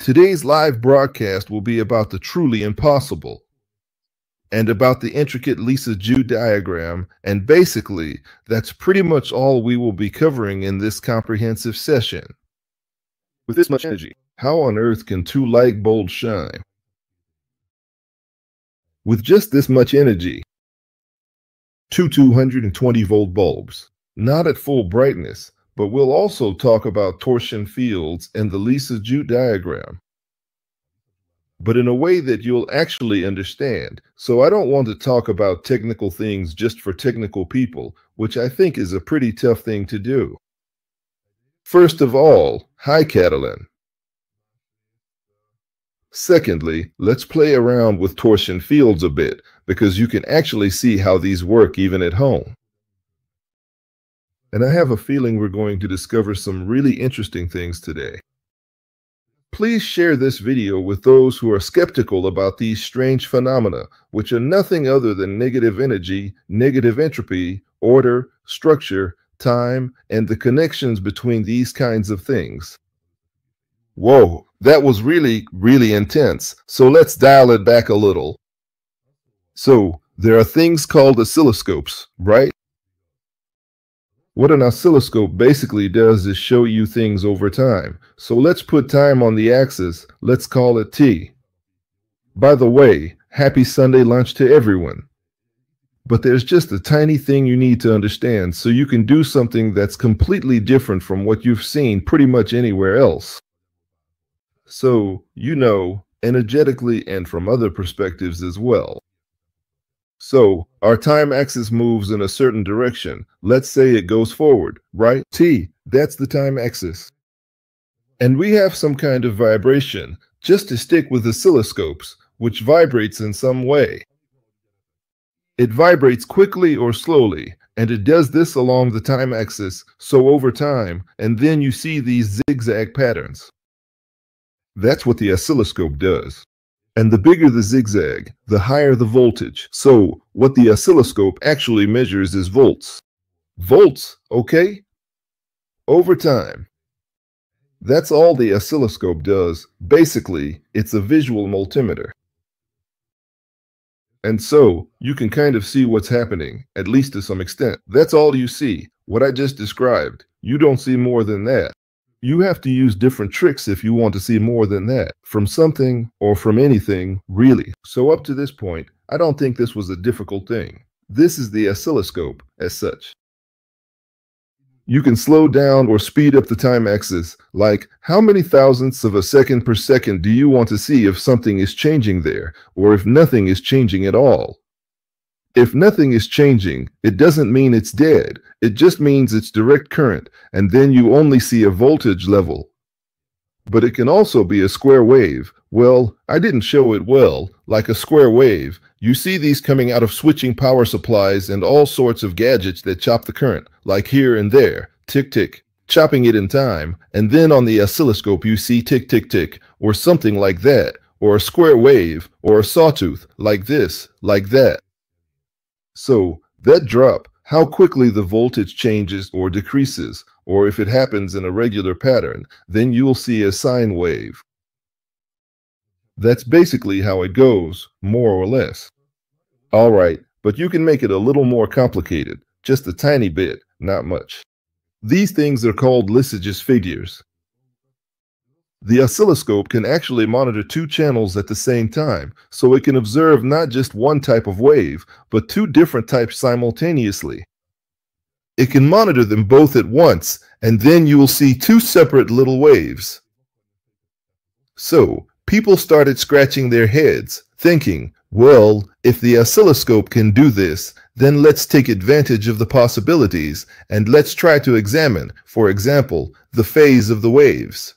Today's live broadcast will be about the truly impossible and about the intricate Lisa-Joule diagram, and basically, that's pretty much all we will be covering in this comprehensive session. With this much energy, how on earth can two light bulbs shine? With just this much energy, two 220-volt bulbs, not at full brightness, but we'll also talk about torsion fields and the Lisa-Joule diagram, but in a way that you'll actually understand. So I don't want to talk about technical things just for technical people, which I think is a pretty tough thing to do. First of all, hi Catalan. Secondly, let's play around with torsion fields a bit, because you can actually see how these work even at home. And I have a feeling we're going to discover some really interesting things today. Please share this video with those who are skeptical about these strange phenomena, which are nothing other than negative energy, negative entropy, order, structure, time, and the connections between these kinds of things. Whoa, that was really intense. So let's dial it back a little. So there are things called oscilloscopes, right? What an oscilloscope basically does is show you things over time. So let's put time on the axis. Let's call it T. By the way, happy Sunday lunch to everyone. But there's just a tiny thing you need to understand so you can do something that's completely different from what you've seen pretty much anywhere else. So, you know, energetically and from other perspectives as well. So, our time axis moves in a certain direction. Let's say it goes forward, right? T, that's the time axis. And we have some kind of vibration, just to stick with oscilloscopes, which vibrates in some way. It vibrates quickly or slowly, and it does this along the time axis, so over time, and then you see these zigzag patterns. That's what the oscilloscope does. And the bigger the zigzag, the higher the voltage. So what the oscilloscope actually measures is volts. Volts, okay? Over time. That's all the oscilloscope does. Basically, it's a visual multimeter. And so you can kind of see what's happening, at least to some extent. That's all you see. What I just described. You don't see more than that. You have to use different tricks if you want to see more than that, from something or from anything, really. So up to this point, I don't think this was a difficult thing. This is the oscilloscope as such. You can slow down or speed up the time axis, like how many thousandths of a second per second do you want to see if something is changing there, or if nothing is changing at all. If nothing is changing, it doesn't mean it's dead. It just means it's direct current, and then you only see a voltage level. But it can also be a square wave. Well, I didn't show it well. Like a square wave, you see these coming out of switching power supplies and all sorts of gadgets that chop the current, like here and there, tick tick, chopping it in time, and then on the oscilloscope you see tick tick tick, or something like that, or a square wave, or a sawtooth, like this, like that. So, that drop, how quickly the voltage changes or decreases, or if it happens in a regular pattern, then you'll see a sine wave. That's basically how it goes, more or less. Alright, but you can make it a little more complicated, just a tiny bit, not much. These things are called Lisa-Joule figures. The oscilloscope can actually monitor two channels at the same time, so it can observe not just one type of wave, but two different types simultaneously. It can monitor them both at once, and then you will see two separate little waves. So, people started scratching their heads, thinking, well, if the oscilloscope can do this, then let's take advantage of the possibilities, and let's try to examine, for example, the phase of the waves.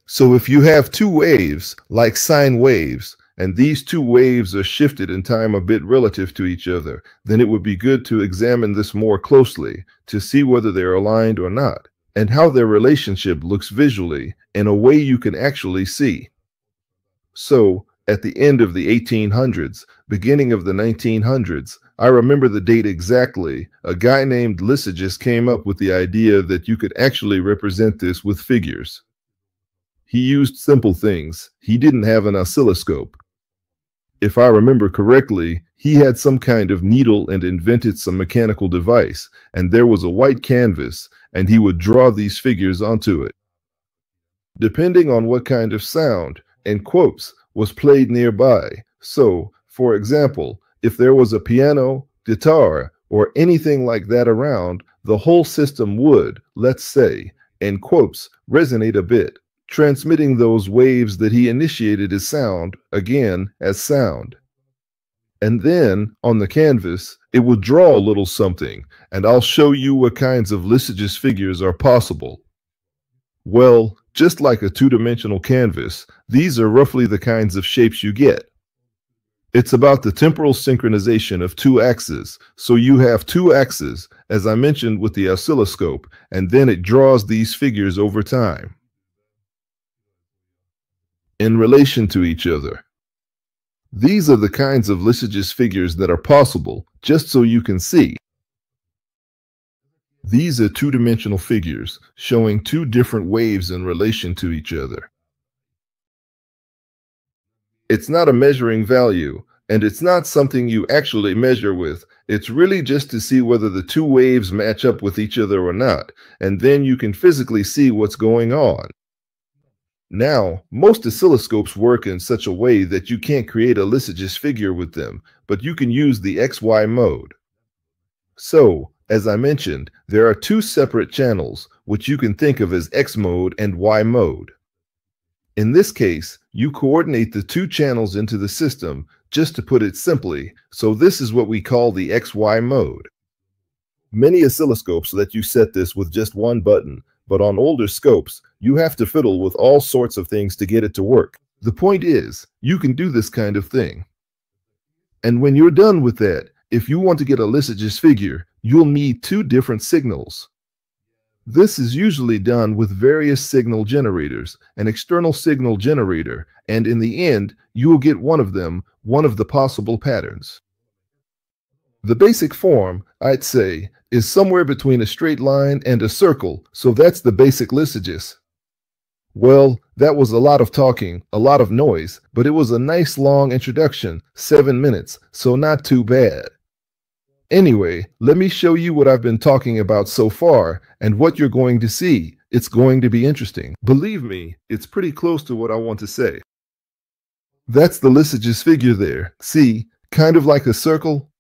So if you have two waves, like sine waves, and these two waves are shifted in time a bit relative to each other, then it would be good to examine this more closely to see whether they're aligned or not, and how their relationship looks visually in a way you can actually see. So, at the end of the 1800s, beginning of the 1900s, I remember the date exactly, a guy named Lisa-Joule came up with the idea that you could actually represent this with figures. He used simple things. He didn't have an oscilloscope. If I remember correctly, he had some kind of needle and invented some mechanical device, and there was a white canvas, and he would draw these figures onto it. Depending on what kind of sound, in quotes, was played nearby. So, for example, if there was a piano, guitar, or anything like that around, the whole system would, let's say, in quotes, resonate a bit, transmitting those waves that he initiated as sound, again, as sound. And then, on the canvas, it will draw a little something, and I'll show you what kinds of lithogous figures are possible. Well, just like a two-dimensional canvas, these are roughly the kinds of shapes you get. It's about the temporal synchronization of two axes, so you have two axes, as I mentioned with the oscilloscope, and then it draws these figures over time in relation to each other. These are the kinds of lithogous figures that are possible, just so you can see. These are two-dimensional figures showing two different waves in relation to each other. It's not a measuring value, and it's not something you actually measure with. It's really just to see whether the two waves match up with each other or not, and then you can physically see what's going on. Now, most oscilloscopes work in such a way that you can't create a lithogous figure with them, but you can use the XY mode. So, as I mentioned, there are two separate channels, which you can think of as X mode and Y mode. In this case, you coordinate the two channels into the system, just to put it simply, so this is what we call the XY mode. Many oscilloscopes let you set this with just one button, but on older scopes, you have to fiddle with all sorts of things to get it to work. The point is, you can do this kind of thing. And when you're done with that, if you want to get a lithogous figure, you'll need two different signals. This is usually done with various signal generators, an external signal generator, and in the end, you will get one of them, one of the possible patterns. The basic form, I'd say, is somewhere between a straight line and a circle, so that's the basic lithogous. Well, that was a lot of talking, a lot of noise, but it was a nice long introduction, 7 minutes, so not too bad. Anyway, let me show you what I've been talking about so far and what you're going to see. It's going to be interesting. Believe me, it's pretty close to what I want to say. That's the lithogous figure there. See, kind of like a circle.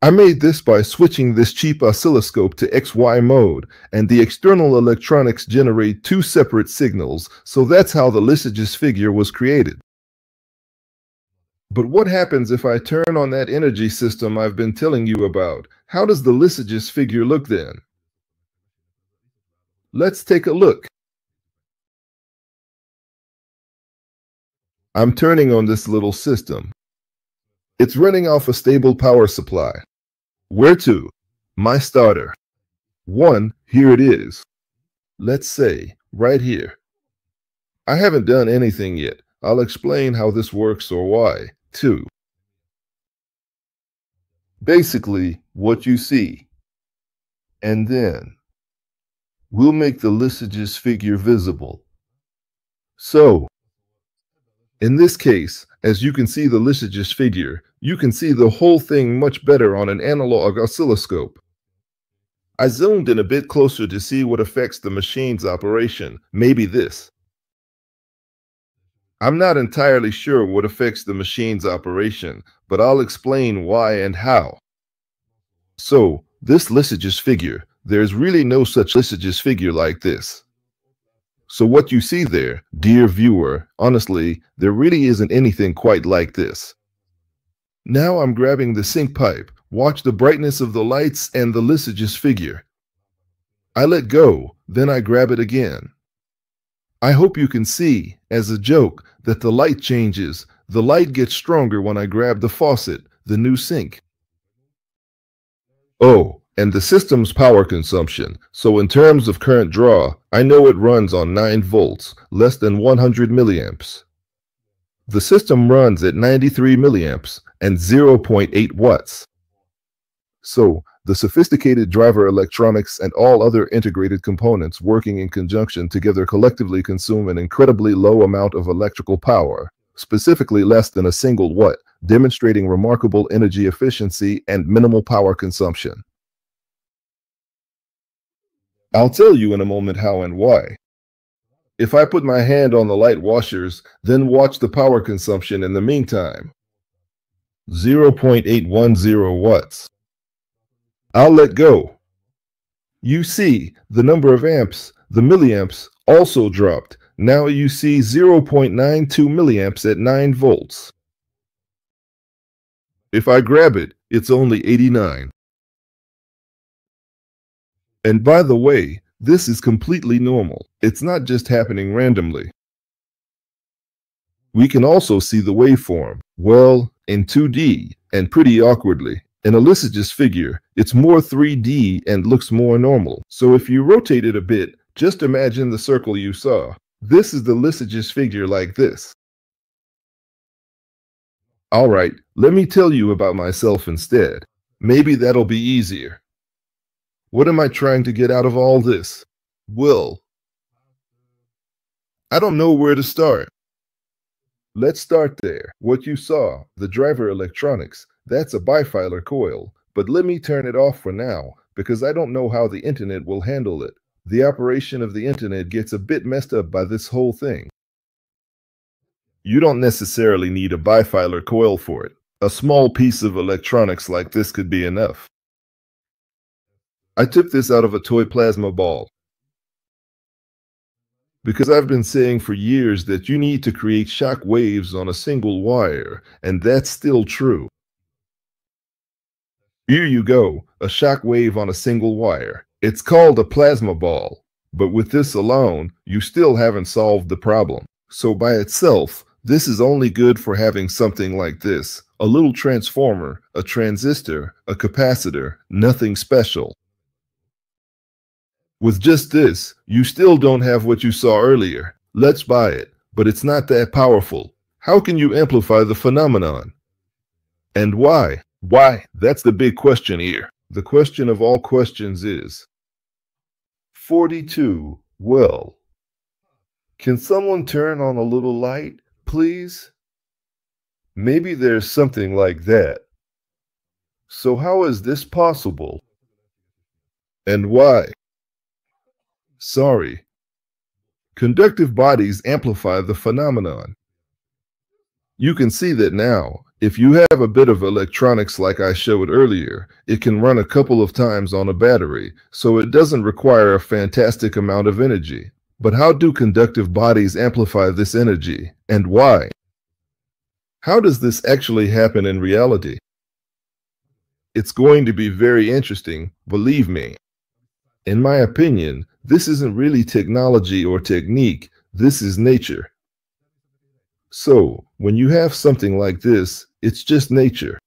I made this by switching this cheap oscilloscope to XY mode, and the external electronics generate two separate signals, so that's how the lithogous figure was created. But what happens if I turn on that energy system I've been telling you about? How does the lithogous figure look then? Let's take a look. I'm turning on this little system. It's running off a stable power supply. Where to? My starter. 1, here it is. Let's say, right here. I haven't done anything yet. I'll explain how this works or why. 2. Basically, what you see. And then, we'll make the lithogous figure visible. So, in this case, as you can see the lithogous figure, you can see the whole thing much better on an analog oscilloscope. I zoomed in a bit closer to see what affects the machine's operation, maybe this. I'm not entirely sure what affects the machine's operation, but I'll explain why and how. So, this lithogous figure, there's really no such lithogous figure like this. So what you see there, dear viewer, honestly, there really isn't anything quite like this. Now I'm grabbing the sink pipe. Watch the brightness of the lights and the lithogous figure. I let go, then I grab it again. I hope you can see, as a joke, that the light changes. The light gets stronger when I grab the faucet, the new sink. Oh, and the system's power consumption. So in terms of current draw, I know it runs on 9 volts, less than 100 milliamps. The system runs at 93 milliamps and 0.8 watts. So The sophisticated driver electronics and all other integrated components working in conjunction together collectively consume an incredibly low amount of electrical power, specifically less than a single watt, demonstrating remarkable energy efficiency and minimal power consumption. I'll tell you in a moment how and why. If I put my hand on the light washers, then watch the power consumption in the meantime. 0.810 watts. I'll let go. You see, the number of amps, the milliamps, also dropped. Now you see 0.92 milliamps at 9 volts. If I grab it, it's only 89. And by the way, this is completely normal. It's not just happening randomly. We can also see the waveform, well, in 2D, and pretty awkwardly. In a Lysage's figure, it's more 3D and looks more normal. So if you rotate it a bit, just imagine the circle you saw. This is the Lysage's figure like this. Alright, let me tell you about myself instead. Maybe that'll be easier. What am I trying to get out of all this? Well, I don't know where to start. Let's start there. What you saw, the driver electronics, that's a bifilar coil, but let me turn it off for now, because I don't know how the internet will handle it. The operation of the internet gets a bit messed up by this whole thing. You don't necessarily need a bifilar coil for it. A small piece of electronics like this could be enough. I took this out of a toy plasma ball, because I've been saying for years that you need to create shock waves on a single wire, and that's still true. Here you go, a shock wave on a single wire. It's called a plasma ball, but with this alone, you still haven't solved the problem. So by itself, this is only good for having something like this, a little transformer, a transistor, a capacitor, nothing special. With just this, you still don't have what you saw earlier. Let's buy it, but it's not that powerful. How can you amplify the phenomenon? And why? Why? That's the big question here. The question of all questions is 42. Well, can someone turn on a little light, please? Maybe there's something like that. So how is this possible? And why? Sorry. Conductive bodies amplify the phenomenon. You can see that now. If you have a bit of electronics like I showed earlier, it can run a couple of times on a battery, so it doesn't require a fantastic amount of energy. But how do conductive bodies amplify this energy, and why? How does this actually happen in reality? It's going to be very interesting, believe me. In my opinion, this isn't really technology or technique, this is nature. So, when you have something like this, it's just nature.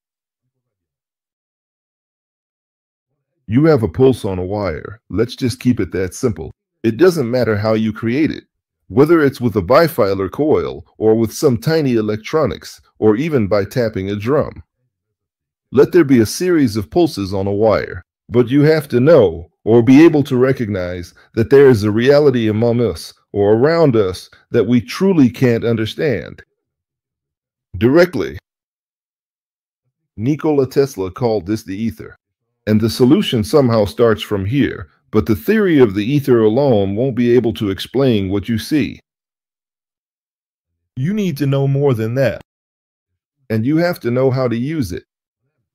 You have a pulse on a wire. Let's just keep it that simple. It doesn't matter how you create it, whether it's with a bifilar coil or with some tiny electronics, or even by tapping a drum. Let there be a series of pulses on a wire, but you have to know or be able to recognize that there is a reality among us or around us that we truly can't understand directly. Nikola Tesla called this the ether, and the solution somehow starts from here, but the theory of the ether alone won't be able to explain what you see. You need to know more than that, and you have to know how to use it.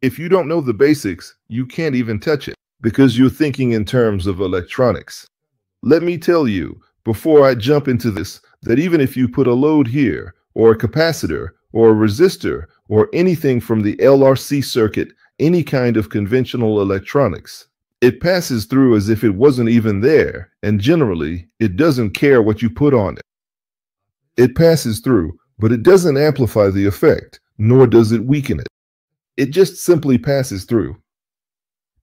If you don't know the basics, you can't even touch it, because you're thinking in terms of electronics. Let me tell you, before I jump into this, that even if you put a load here, or a capacitor, or a resistor, or anything from the LRC circuit, any kind of conventional electronics, it passes through as if it wasn't even there, and generally, it doesn't care what you put on it. It passes through, but it doesn't amplify the effect, nor does it weaken it. It just simply passes through.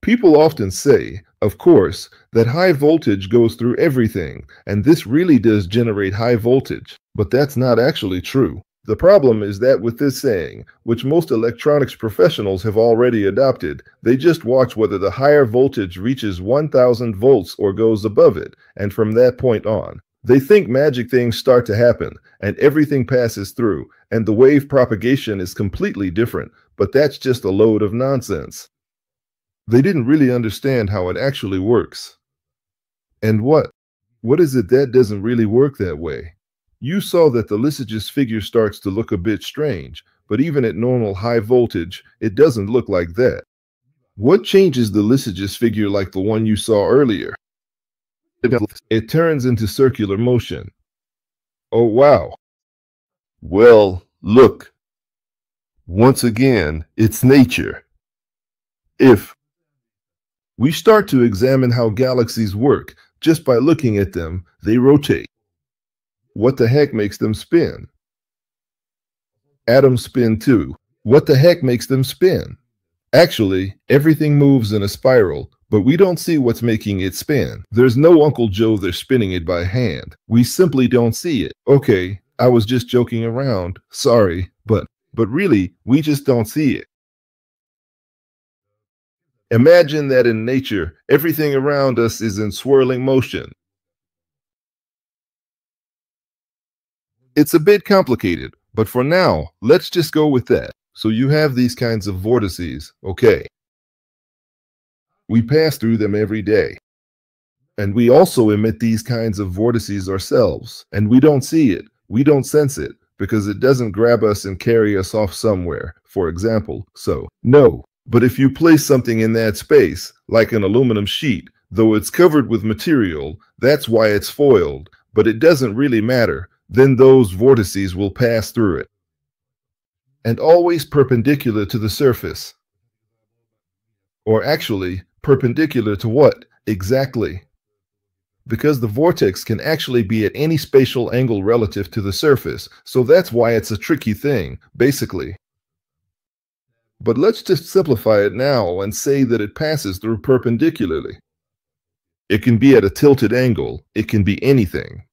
People often say, of course, that high voltage goes through everything, and this really does generate high voltage, but that's not actually true. The problem is that with this saying, which most electronics professionals have already adopted, they just watch whether the higher voltage reaches 1000 volts or goes above it, and from that point on, they think magic things start to happen, and everything passes through, and the wave propagation is completely different, but that's just a load of nonsense. They didn't really understand how it actually works. And what? What is it that doesn't really work that way? You saw that the Lysagis figure starts to look a bit strange, but even at normal high voltage, it doesn't look like that. What changes the Lysagis figure like the one you saw earlier? It turns into circular motion. Oh wow. Well, look. Once again, it's nature. If we start to examine how galaxies work, just by looking at them, they rotate. What the heck makes them spin? Atoms spin too. What the heck makes them spin? Actually, everything moves in a spiral, but we don't see what's making it spin. There's no Uncle Joe there spinning it by hand. We simply don't see it. Okay, I was just joking around. Sorry, but really, we just don't see it. Imagine that in nature, everything around us is in swirling motion. It's a bit complicated, but for now, let's just go with that. So you have these kinds of vortices, okay? We pass through them every day. And we also emit these kinds of vortices ourselves. And we don't see it, we don't sense it, because it doesn't grab us and carry us off somewhere, for example. So, no. But if you place something in that space, like an aluminum sheet, though it's covered with material, that's why it's foiled, but it doesn't really matter, then those vortices will pass through it. And always perpendicular to the surface. Or actually, perpendicular to what, exactly? Because the vortex can actually be at any spatial angle relative to the surface, so that's why it's a tricky thing, basically. But let's just simplify it now and say that it passes through perpendicularly. It can be at a tilted angle, it can be anything.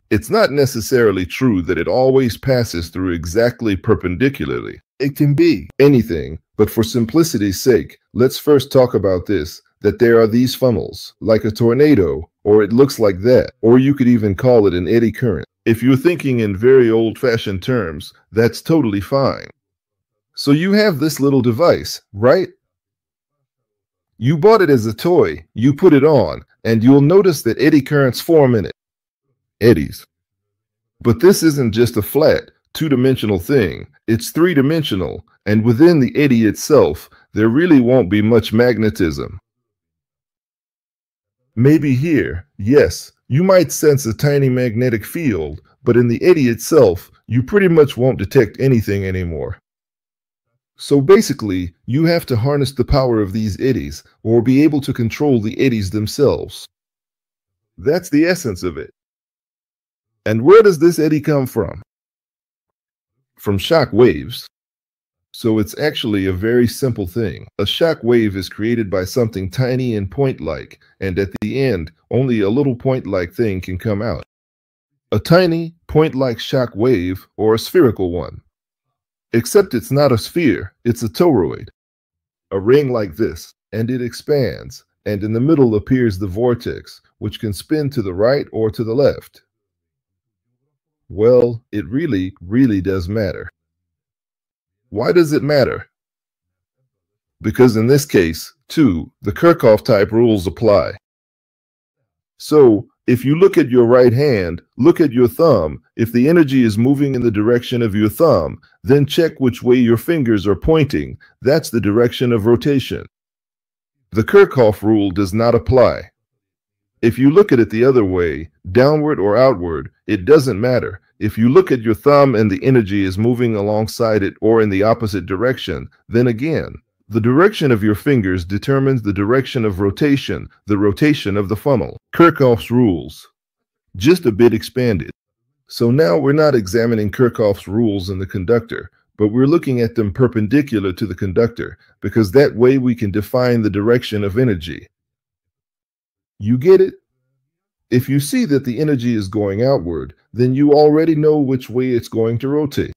It's not necessarily true that it always passes through exactly perpendicularly. It can be anything, but for simplicity's sake, let's first talk about this, that there are these funnels, like a tornado, or it looks like that, or you could even call it an eddy current. If you're thinking in very old-fashioned terms, that's totally fine. So you have this little device, right? You bought it as a toy, you put it on, and you'll notice that eddy currents form in it. Eddies. But this isn't just a flat, two-dimensional thing, it's three-dimensional, and within the eddy itself, there really won't be much magnetism. Maybe here, yes, you might sense a tiny magnetic field, but in the eddy itself, you pretty much won't detect anything anymore. So basically, you have to harness the power of these eddies, or be able to control the eddies themselves. That's the essence of it. And where does this eddy come from? From shock waves. So it's actually a very simple thing. A shock wave is created by something tiny and point-like, and at the end, only a little point-like thing can come out. A tiny, point-like shock wave, or a spherical one. Except it's not a sphere, it's a toroid. A ring like this, and it expands, and in the middle appears the vortex, which can spin to the right or to the left. Well, it really does matter. Why does it matter? Because in this case, too, the Kirchhoff-type rules apply. So, if you look at your right hand, look at your thumb, if the energy is moving in the direction of your thumb, then check which way your fingers are pointing. That's the direction of rotation. The Kirchhoff rule does not apply. If you look at it the other way, downward or outward, it doesn't matter. If you look at your thumb and the energy is moving alongside it or in the opposite direction, then again, the direction of your fingers determines the direction of rotation, the rotation of the funnel. Kirchhoff's rules. Just a bit expanded. So now we're not examining Kirchhoff's rules in the conductor, but we're looking at them perpendicular to the conductor, because that way we can define the direction of energy. You get it? If you see that the energy is going outward, then you already know which way it's going to rotate.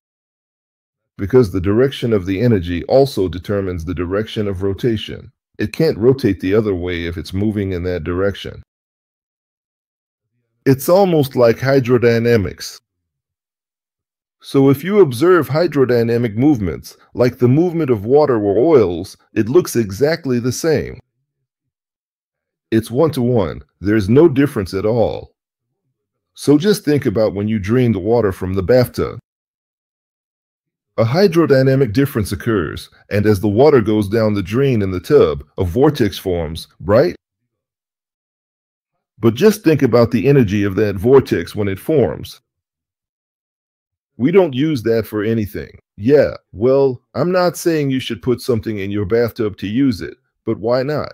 because the direction of the energy also determines the direction of rotation. It can't rotate the other way if it's moving in that direction. It's almost like hydrodynamics. So if you observe hydrodynamic movements, like the movement of water or oils, it looks exactly the same. It's one-to-one. There's no difference at all. So just think about when you drain the water from the bathtub. A hydrodynamic difference occurs, and as the water goes down the drain in the tub, a vortex forms, right? But just think about the energy of that vortex when it forms. We don't use that for anything. Yeah, well, I'm not saying you should put something in your bathtub to use it, but why not?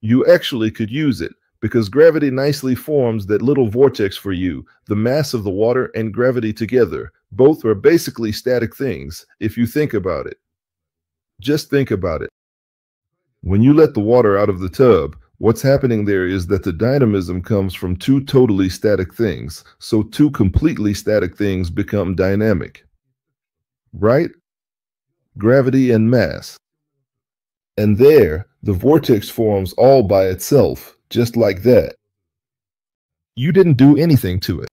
You actually could use it, because gravity nicely forms that little vortex for you, the mass of the water and gravity together. Both are basically static things, if you think about it. Just think about it. When you let the water out of the tub, what's happening there is that the dynamism comes from two totally static things, so two completely static things become dynamic. Right? Gravity and mass. And there, the vortex forms all by itself, just like that. You didn't do anything to it.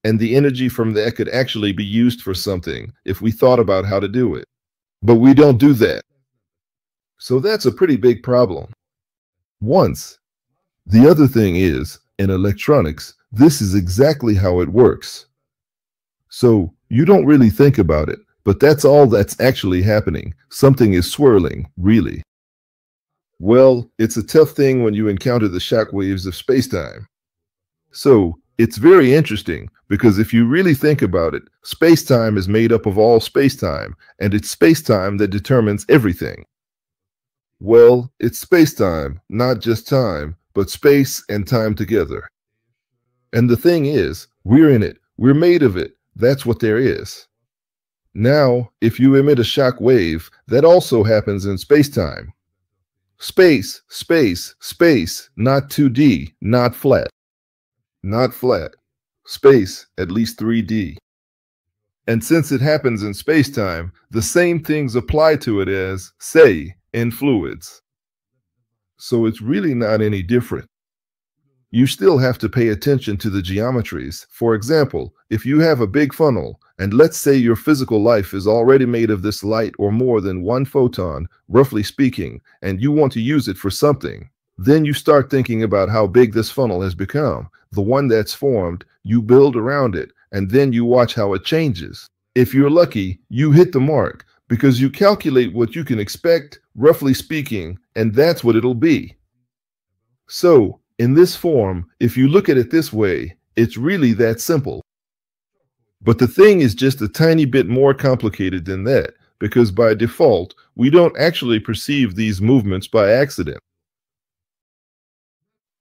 And the energy from that could actually be used for something if we thought about how to do it. But we don't do that. So that's a pretty big problem. The other thing is, in electronics, this is exactly how it works. So you don't really think about it, but that's all that's actually happening. Something is swirling, really. Well, it's a tough thing when you encounter the shock waves of spacetime. So it's very interesting because if you really think about it, spacetime is made up of all spacetime, and it's spacetime that determines everything. Well, it's spacetime, not just time, but space and time together. And the thing is, we're in it. We're made of it. That's what there is. Now, if you emit a shock wave, that also happens in spacetime. Space, space, space, not 2D, not flat. Not flat. Space, at least 3D. And since it happens in spacetime, the same things apply to it as, say, in fluids. So it's really not any different. You still have to pay attention to the geometries. For example, if you have a big funnel, and let's say your physical life is already made of this light or more than one photon, roughly speaking, and you want to use it for something, then you start thinking about how big this funnel has become. The one that's formed, you build around it, and then you watch how it changes. If you're lucky, you hit the mark, because you calculate what you can expect, roughly speaking, and that's what it'll be. So, in this form, if you look at it this way, it's really that simple. But the thing is just a tiny bit more complicated than that, because by default, we don't actually perceive these movements by accident.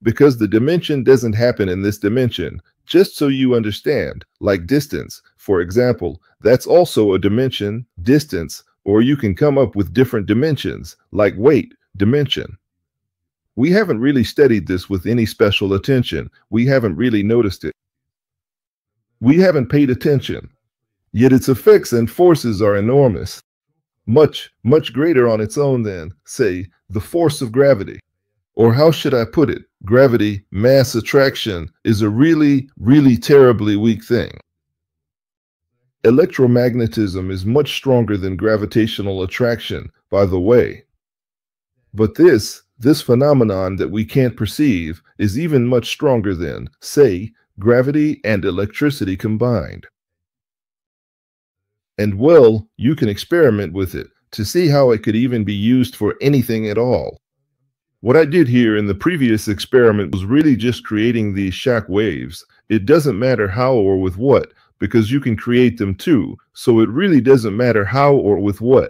Because the dimension doesn't happen in this dimension, just so you understand, like distance, for example, that's also a dimension, distance, or you can come up with different dimensions, like weight, dimension. We haven't really studied this with any special attention. We haven't really noticed it. We haven't paid attention. Yet its effects and forces are enormous. Much, much greater on its own than, say, the force of gravity. Or how should I put it? Gravity, mass attraction, is a really, really terribly weak thing. Electromagnetism is much stronger than gravitational attraction, by the way. But this phenomenon that we can't perceive is even much stronger than, say, gravity and electricity combined. And well, you can experiment with it to see how it could even be used for anything at all. What I did here in the previous experiment was really just creating these shock waves. It doesn't matter how or with what, because you can create them too, so it really doesn't matter how or with what.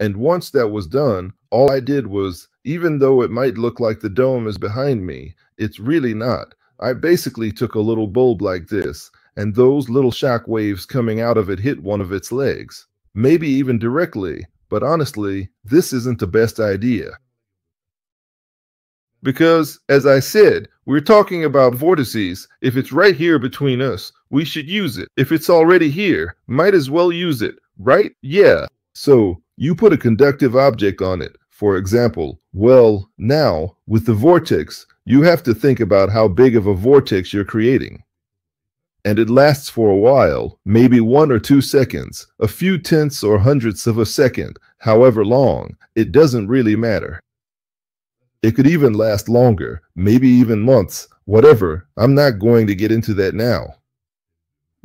And once that was done, all I did was, even though it might look like the dome is behind me, it's really not. I basically took a little bulb like this, and those little shock waves coming out of it hit one of its legs. Maybe even directly, but honestly, this isn't the best idea. Because, as I said, we're talking about vortices. If it's right here between us, We should use it. If it's already here, might as well use it, right? Yeah. So, you put a conductive object on it. For example, well, now, with the vortex, you have to think about how big of a vortex you're creating. And it lasts for a while, maybe 1 or 2 seconds, a few tenths or hundredths of a second, however long, it doesn't really matter. It could even last longer, maybe even months, whatever. I'm not going to get into that now.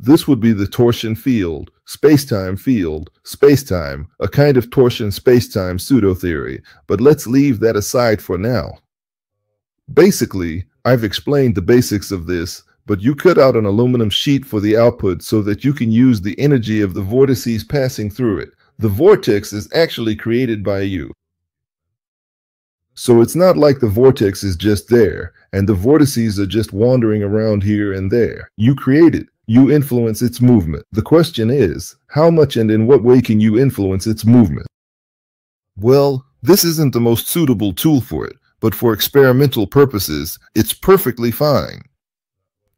This would be the torsion field, spacetime field, spacetime, a kind of torsion spacetime pseudo-theory, but let's leave that aside for now. Basically, I've explained the basics of this, but you cut out an aluminum sheet for the output so that you can use the energy of the vortices passing through it. The vortex is actually created by you. So it's not like the vortex is just there, and the vortices are just wandering around here and there. You create it. You influence its movement. The question is, how much and in what way can you influence its movement? Well, this isn't the most suitable tool for it, but for experimental purposes, it's perfectly fine.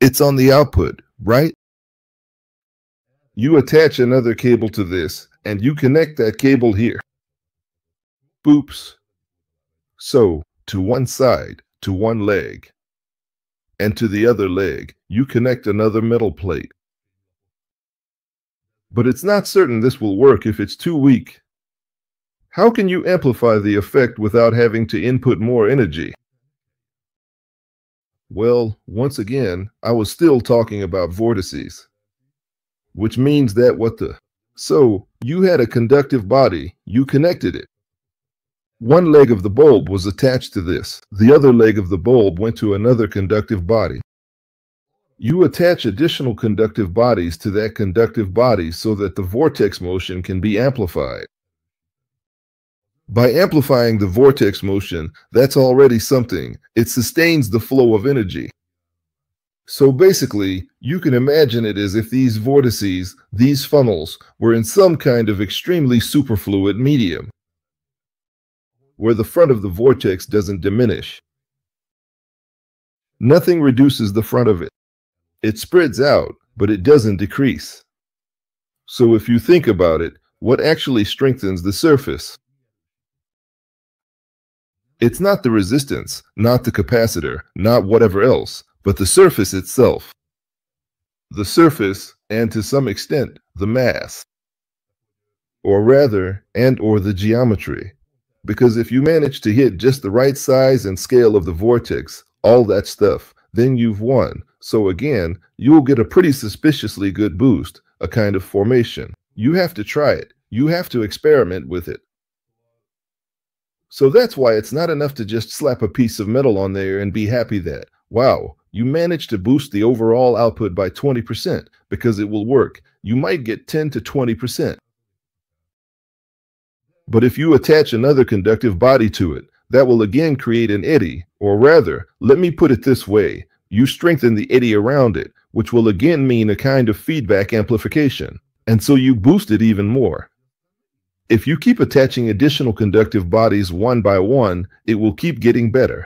It's on the output, right? You attach another cable to this, and you connect that cable here. Boops. So, to one side, to one leg. And to the other leg, you connect another metal plate. But it's not certain this will work if it's too weak. How can you amplify the effect without having to input more energy? Well, once again, I was still talking about vortices. Which means that So, you had a conductive body, you connected it. One leg of the bulb was attached to this. The other leg of the bulb went to another conductive body. You attach additional conductive bodies to that conductive body so that the vortex motion can be amplified. By amplifying the vortex motion, that's already something. It sustains the flow of energy. So basically, you can imagine it as if these vortices, these funnels, were in some kind of extremely superfluid medium, where the front of the vortex doesn't diminish. Nothing reduces the front of it. It spreads out, but it doesn't decrease. So if you think about it, what actually strengthens the surface? It's not the resistance, not the capacitor, not whatever else, but the surface itself. The surface, and to some extent, the mass. Or rather, and/or the geometry. Because if you manage to hit just the right size and scale of the vortex, all that stuff, then you've won. So again, you'll get a pretty suspiciously good boost, a kind of formation. You have to try it. You have to experiment with it. So that's why it's not enough to just slap a piece of metal on there and be happy that, wow, you managed to boost the overall output by 20% because it will work. You might get 10 to 20%. But if you attach another conductive body to it, that will again create an eddy, or rather, let me put it this way, you strengthen the eddy around it, which will again mean a kind of feedback amplification, and so you boost it even more. If you keep attaching additional conductive bodies one by one, it will keep getting better.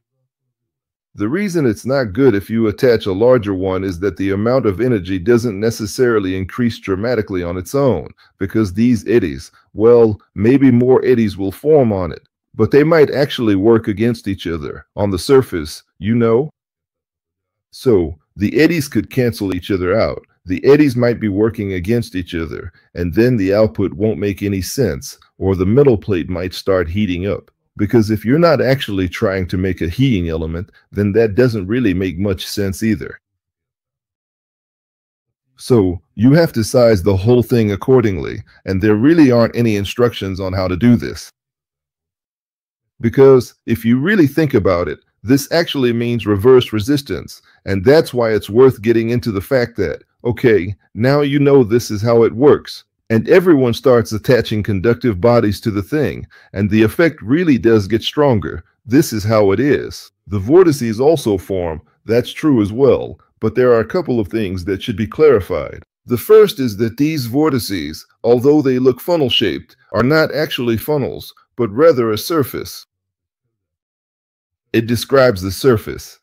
The reason it's not good if you attach a larger one is that the amount of energy doesn't necessarily increase dramatically on its own, because these eddies, well, maybe more eddies will form on it, but they might actually work against each other on the surface, you know? So, the eddies could cancel each other out. The eddies might be working against each other, and then the output won't make any sense, or the metal plate might start heating up. Because if you're not actually trying to make a heating element, then that doesn't really make much sense either. So, you have to size the whole thing accordingly, and there really aren't any instructions on how to do this. Because, if you really think about it, this actually means reverse resistance, and that's why it's worth getting into the fact that, okay, now you know this is how it works, and everyone starts attaching conductive bodies to the thing, and the effect really does get stronger. This is how it is. The vortices also form, that's true as well, but there are a couple of things that should be clarified. The first is that these vortices, although they look funnel-shaped, are not actually funnels, but rather a surface. It describes the surface.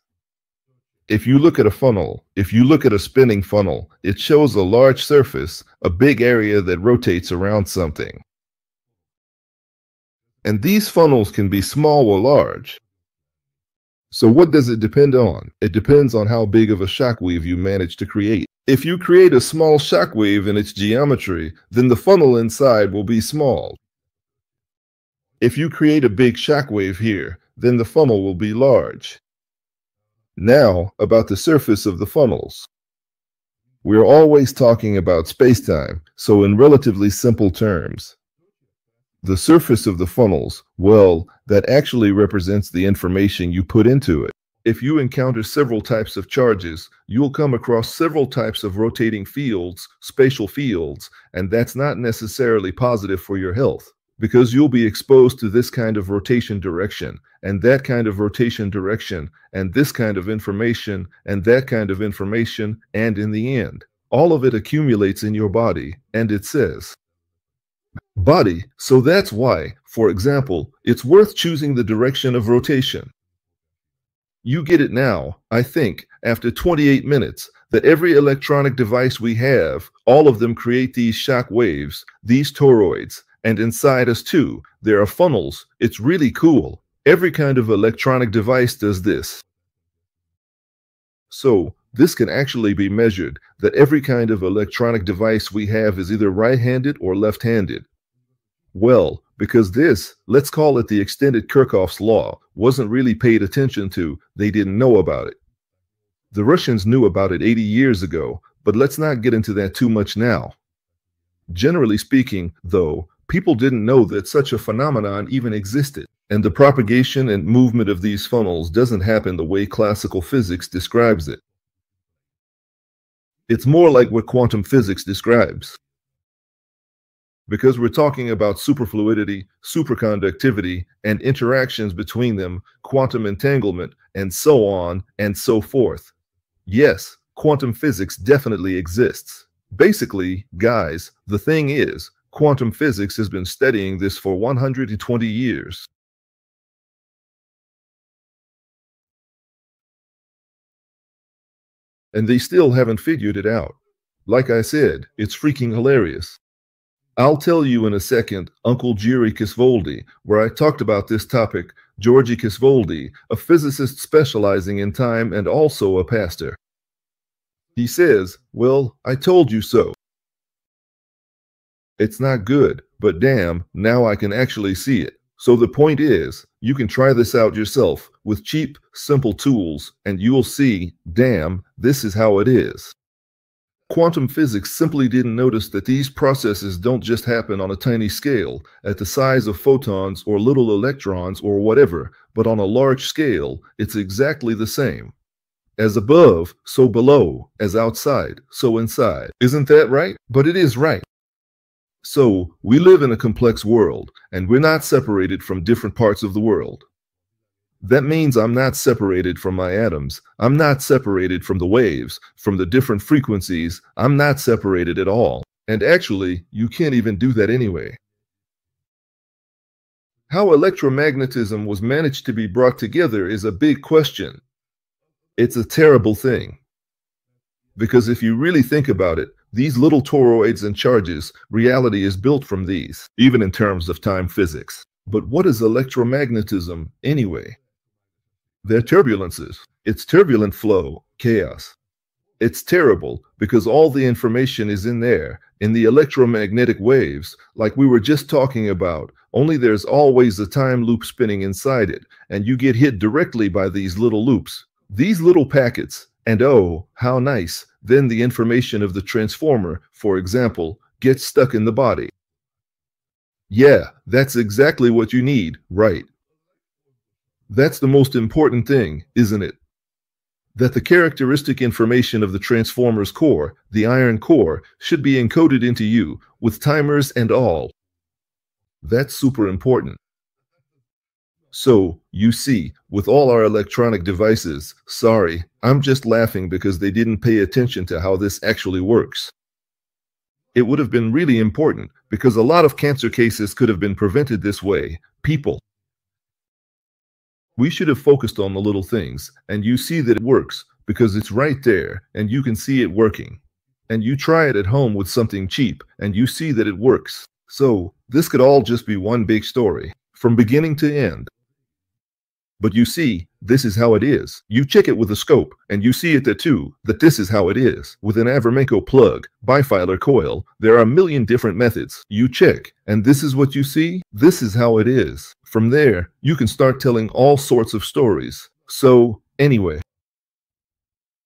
If you look at a funnel, if you look at a spinning funnel, it shows a large surface, a big area that rotates around something. And these funnels can be small or large. So what does it depend on? It depends on how big of a shockwave you manage to create. If you create a small shockwave in its geometry, then the funnel inside will be small. If you create a big shockwave here, then the funnel will be large. Now, about the surface of the funnels. We're always talking about spacetime, so in relatively simple terms. The surface of the funnels, well, that actually represents the information you put into it. If you encounter several types of charges, you'll come across several types of rotating fields, spatial fields, and that's not necessarily positive for your health, because you'll be exposed to this kind of rotation direction, and that kind of rotation direction, and this kind of information, and that kind of information, and in the end, all of it accumulates in your body, and it says, body, so that's why, for example, it's worth choosing the direction of rotation. You get it now, I think, after 28 minutes, that every electronic device we have, all of them create these shock waves, these toroids, and inside us too, there are funnels. It's really cool. Every kind of electronic device does this. So, this can actually be measured, that every kind of electronic device we have is either right-handed or left-handed. Well, because this, let's call it the extended Kirchhoff's law, wasn't really paid attention to, they didn't know about it. The Russians knew about it 80 years ago, but let's not get into that too much now. Generally speaking, though, people didn't know that such a phenomenon even existed, and the propagation and movement of these funnels doesn't happen the way classical physics describes it. It's more like what quantum physics describes. Because we're talking about superfluidity, superconductivity, and interactions between them, quantum entanglement, and so on and so forth. Yes, quantum physics definitely exists. Basically, guys, the thing is, quantum physics has been studying this for 120 years. And they still haven't figured it out. Like I said, it's freaking hilarious. I'll tell you in a second, Uncle Jerry Kisvoldi, where I talked about this topic, Georgi Kisvoldi, a physicist specializing in time and also a pastor. He says, well, I told you so. It's not good, but damn, now I can actually see it. So the point is, you can try this out yourself with cheap, simple tools, and you'll see, damn, this is how it is. Quantum physics simply didn't notice that these processes don't just happen on a tiny scale, at the size of photons or little electrons or whatever, but on a large scale, it's exactly the same. As above, so below. As outside, so inside. Isn't that right? But it is right. So, we live in a complex world, and we're not separated from different parts of the world. That means I'm not separated from my atoms. I'm not separated from the waves, from the different frequencies. I'm not separated at all. And actually, you can't even do that anyway. How electromagnetism was managed to be brought together is a big question. It's a terrible thing. Because if you really think about it, these little toroids and charges, reality is built from these, even in terms of time physics. But what is electromagnetism anyway? They're turbulences. It's turbulent flow, chaos. It's terrible because all the information is in there, in the electromagnetic waves, like we were just talking about, only there's always a time loop spinning inside it, and you get hit directly by these little loops, these little packets, and oh, how nice, then the information of the transformer, for example, gets stuck in the body. Yeah, that's exactly what you need, right? That's the most important thing, isn't it? That the characteristic information of the transformer's core, the iron core, should be encoded into you, with timers and all. That's super important. So, you see, with all our electronic devices, sorry, I'm just laughing because they didn't pay attention to how this actually works. It would have been really important, because a lot of cancer cases could have been prevented this way. People. We should have focused on the little things, and you see that it works, because it's right there and you can see it working. And you try it at home with something cheap and you see that it works. So this could all just be one big story, from beginning to end. But you see, this is how it is. You check it with a scope, and you see it there too, that this is how it is. With an Avermenko plug, bifilar coil, there are a million different methods. You check, and this is what you see. This is how it is. From there, you can start telling all sorts of stories. So, anyway,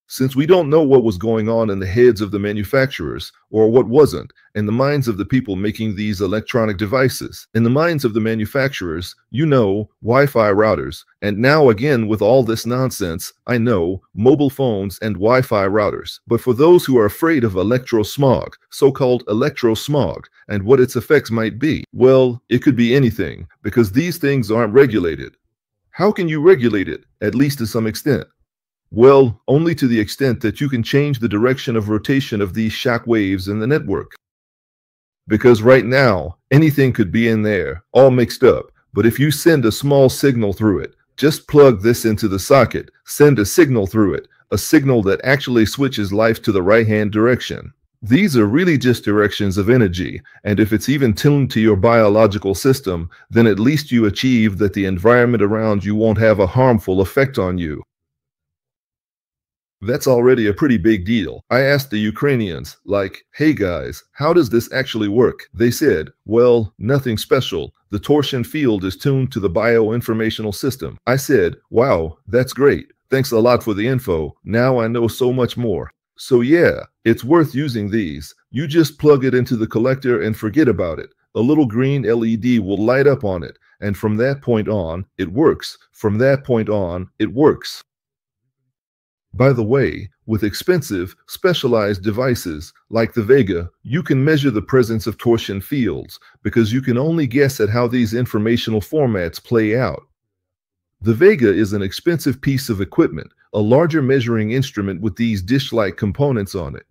since we don't know what was going on in the heads of the manufacturers, or what wasn't, in the minds of the people making these electronic devices, in the minds of the manufacturers, you know, Wi-Fi routers, and now again with all this nonsense, I know, mobile phones and Wi-Fi routers. But for those who are afraid of electrosmog, so-called electrosmog, and what its effects might be, well, it could be anything, because these things aren't regulated. How can you regulate it, at least to some extent? Well, only to the extent that you can change the direction of rotation of these shock waves in the network. Because right now, anything could be in there, all mixed up, but if you send a small signal through it, just plug this into the socket, send a signal through it, a signal that actually switches life to the right-hand direction. These are really just directions of energy, and if it's even tuned to your biological system, then at least you achieve that the environment around you won't have a harmful effect on you. That's already a pretty big deal. I asked the Ukrainians, like, hey guys, how does this actually work? They said, well, nothing special. The torsion field is tuned to the bioinformational system. I said, wow, that's great. Thanks a lot for the info. Now I know so much more. So yeah, it's worth using these. You just plug it into the collector and forget about it. A little green LED will light up on it. And from that point on, it works. From that point on, it works. By the way, with expensive, specialized devices like the Vega, you can measure the presence of torsion fields because you can only guess at how these informational formats play out. The Vega is an expensive piece of equipment, a larger measuring instrument with these dish-like components on it.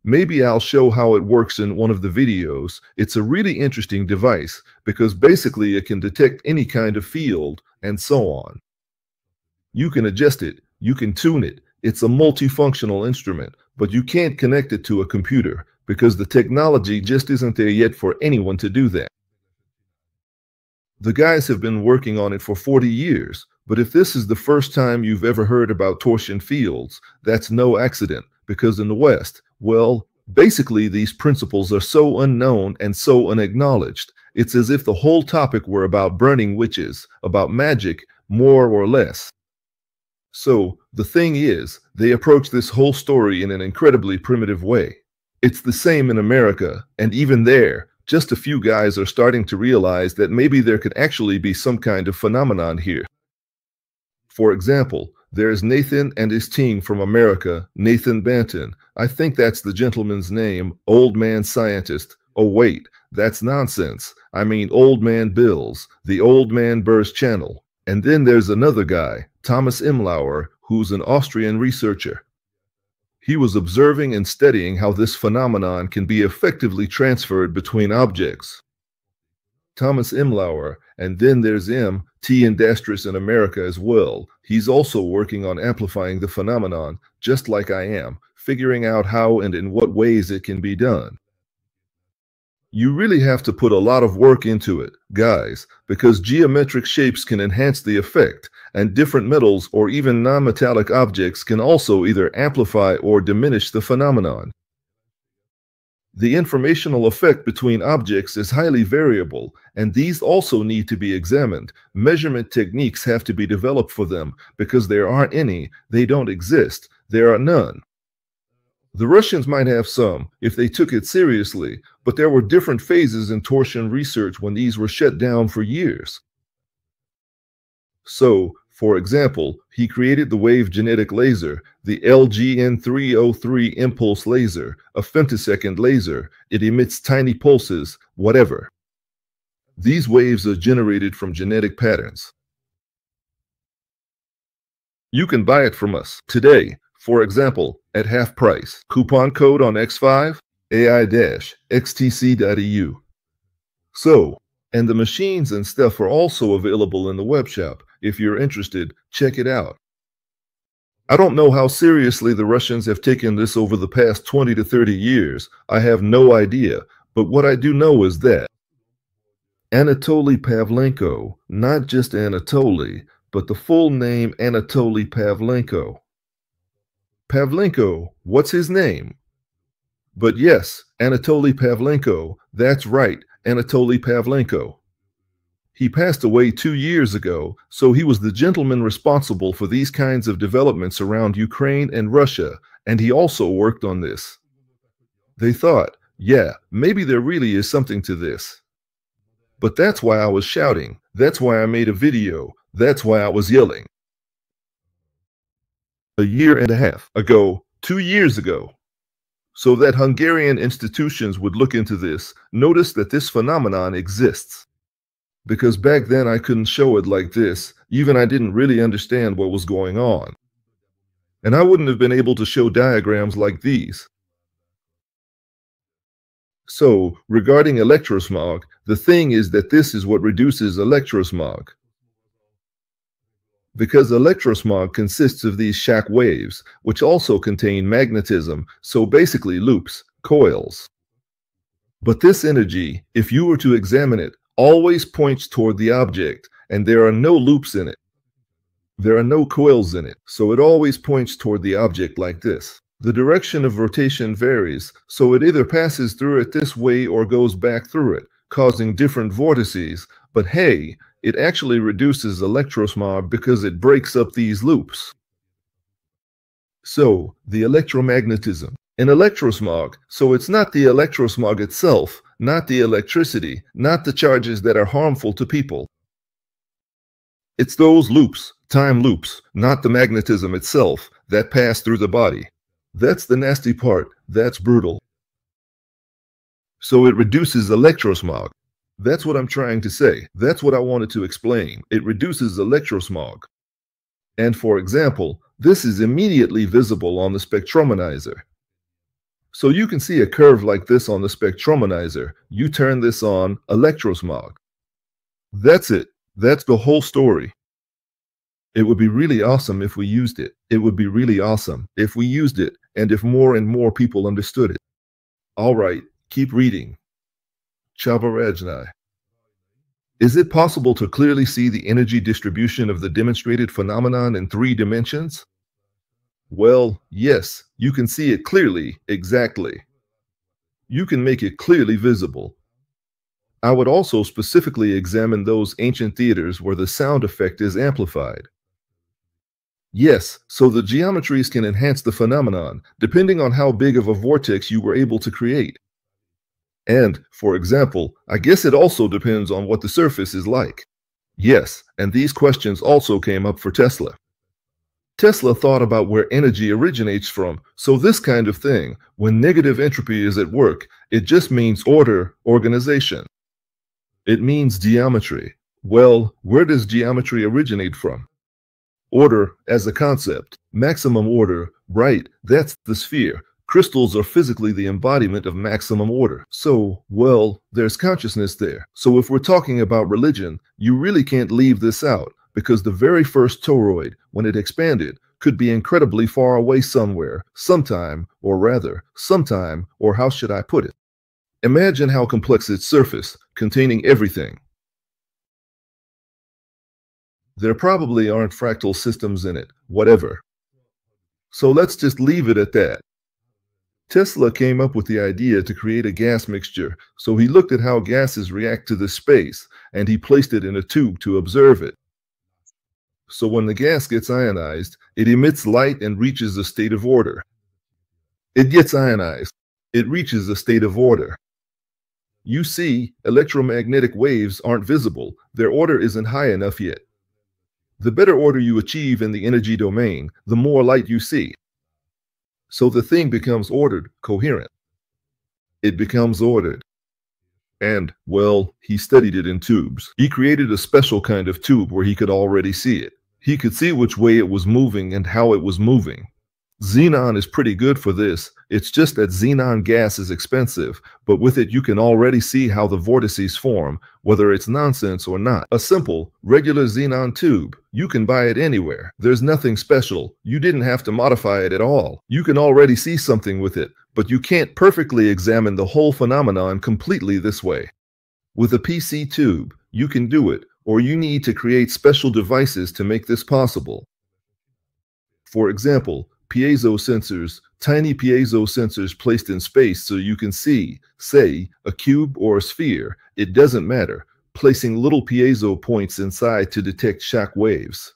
Maybe I'll show how it works in one of the videos. It's a really interesting device because basically it can detect any kind of field and so on. You can adjust it. You can tune it. It's a multifunctional instrument, but you can't connect it to a computer because the technology just isn't there yet for anyone to do that. The guys have been working on it for 40 years, but if this is the first time you've ever heard about torsion fields, that's no accident, because in the West, well, basically these principles are so unknown and so unacknowledged. It's as if the whole topic were about burning witches, about magic, more or less. So, the thing is, they approach this whole story in an incredibly primitive way. It's the same in America, and even there, just a few guys are starting to realize that maybe there could actually be some kind of phenomenon here. For example, there's Nathan and his team from America, Nathan Banton. I think that's the gentleman's name, Old Man Scientist. Oh wait, that's nonsense. I mean Old Man Bills, the Old Man Burrs channel. And then there's another guy, Thomas Imlauer, who's an Austrian researcher. He was observing and studying how this phenomenon can be effectively transferred between objects. Thomas Imlauer, and then there's M.T. Indastris in America as well. He's also working on amplifying the phenomenon, just like I am, figuring out how and in what ways it can be done. You really have to put a lot of work into it, guys, because geometric shapes can enhance the effect, and different metals or even non-metallic objects can also either amplify or diminish the phenomenon. The informational effect between objects is highly variable, and these also need to be examined. Measurement techniques have to be developed for them, because there aren't any, they don't exist, there are none. The Russians might have some, if they took it seriously, but there were different phases in torsion research when these were shut down for years. So, for example, he created the wave genetic laser, the LGN303 impulse laser, a femtosecond laser. It emits tiny pulses, whatever. These waves are generated from genetic patterns. You can buy it from us today, for example, at half price. Coupon code on X5, AI-XTC.eu. So, and the machines and stuff are also available in the web shop. If you're interested, check it out. I don't know how seriously the Russians have taken this over the past 20 to 30 years. I have no idea. But what I do know is that Anatoly Pavlenko, not just Anatoly, but the full name Anatoly Pavlenko. Pavlenko, what's his name? But yes, Anatoly Pavlenko, that's right, Anatoly Pavlenko. He passed away 2 years ago, so he was the gentleman responsible for these kinds of developments around Ukraine and Russia, and he also worked on this. They thought, yeah, maybe there really is something to this. But that's why I was shouting, that's why I made a video, that's why I was yelling. A year and a half ago, 2 years ago. So that Hungarian institutions would look into this, notice that this phenomenon exists. Because back then I couldn't show it like this, even I didn't really understand what was going on. And I wouldn't have been able to show diagrams like these. So, regarding electrosmog, the thing is that this is what reduces electrosmog. Because electrosmog consists of these shock waves, which also contain magnetism, so basically loops, coils. But this energy, if you were to examine it, always points toward the object, and there are no loops in it. There are no coils in it, so it always points toward the object like this. The direction of rotation varies, so it either passes through it this way or goes back through it, causing different vortices, but hey, it actually reduces electrosmog because it breaks up these loops. So, the electromagnetism. An electrosmog, so it's not the electrosmog itself, not the electricity, not the charges that are harmful to people. It's those loops, time loops, not the magnetism itself, that pass through the body. That's the nasty part, that's brutal. So it reduces electrosmog. That's what I'm trying to say. That's what I wanted to explain. It reduces electrosmog. And for example, this is immediately visible on the spectromanizer. So you can see a curve like this on the spectromanizer. You turn this on, electrosmog. That's it. That's the whole story. It would be really awesome if we used it. It would be really awesome if we used it and if more and more people understood it. All right, keep reading. Chavarajnai. Is it possible to clearly see the energy distribution of the demonstrated phenomenon in 3 dimensions? Well, yes, you can see it clearly, exactly. You can make it clearly visible. I would also specifically examine those ancient theaters where the sound effect is amplified. Yes, so the geometries can enhance the phenomenon, depending on how big of a vortex you were able to create. And, for example, I guess it also depends on what the surface is like. Yes, and these questions also came up for Tesla. Tesla thought about where energy originates from, so this kind of thing, when negative entropy is at work, it just means order, organization. It means geometry. Well, where does geometry originate from? Order as a concept, maximum order, right, that's the sphere. Crystals are physically the embodiment of maximum order. So, well, there's consciousness there. So if we're talking about religion, you really can't leave this out, because the very first toroid, when it expanded, could be incredibly far away somewhere, sometime, or how should I put it? Imagine how complex its surface, containing everything. There probably aren't fractal systems in it, whatever. So let's just leave it at that. Tesla came up with the idea to create a gas mixture, so he looked at how gases react to the space, and he placed it in a tube to observe it. So when the gas gets ionized, it emits light and reaches a state of order. It gets ionized. It reaches a state of order. You see, electromagnetic waves aren't visible. Their order isn't high enough yet. The better order you achieve in the energy domain, the more light you see. So the thing becomes ordered, coherent. It becomes ordered. And, well, he studied it in tubes. He created a special kind of tube where he could already see it. He could see which way it was moving and how it was moving. Xenon is pretty good for this. It's just that xenon gas is expensive, but with it you can already see how the vortices form, whether it's nonsense or not. A simple, regular xenon tube. You can buy it anywhere. There's nothing special. You didn't have to modify it at all. You can already see something with it, but you can't perfectly examine the whole phenomenon completely this way. With a PC tube, you can do it, or you need to create special devices to make this possible. For example, piezo sensors, tiny piezo sensors placed in space so you can see, say, a cube or a sphere, it doesn't matter, placing little piezo points inside to detect shock waves.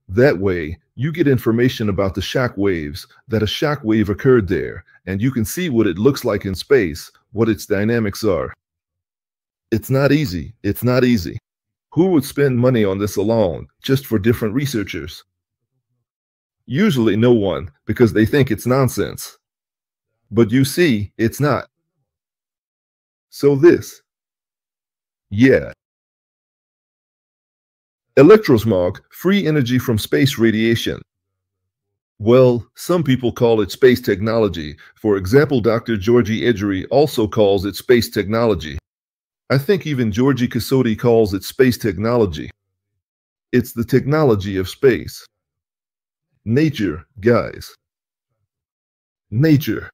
That way, you get information about the shock waves, that a shock wave occurred there, and you can see what it looks like in space, what its dynamics are. It's not easy. It's not easy. Who would spend money on this alone, just for different researchers? Usually no one, because they think it's nonsense. But you see, it's not. So this. Yeah. Electrosmog, free energy from space radiation. Well, some people call it space technology. For example, Dr. Georgie Edgery also calls it space technology. I think even Georgie Cassotti calls it space technology. It's the technology of space. Nature, guys. Nature.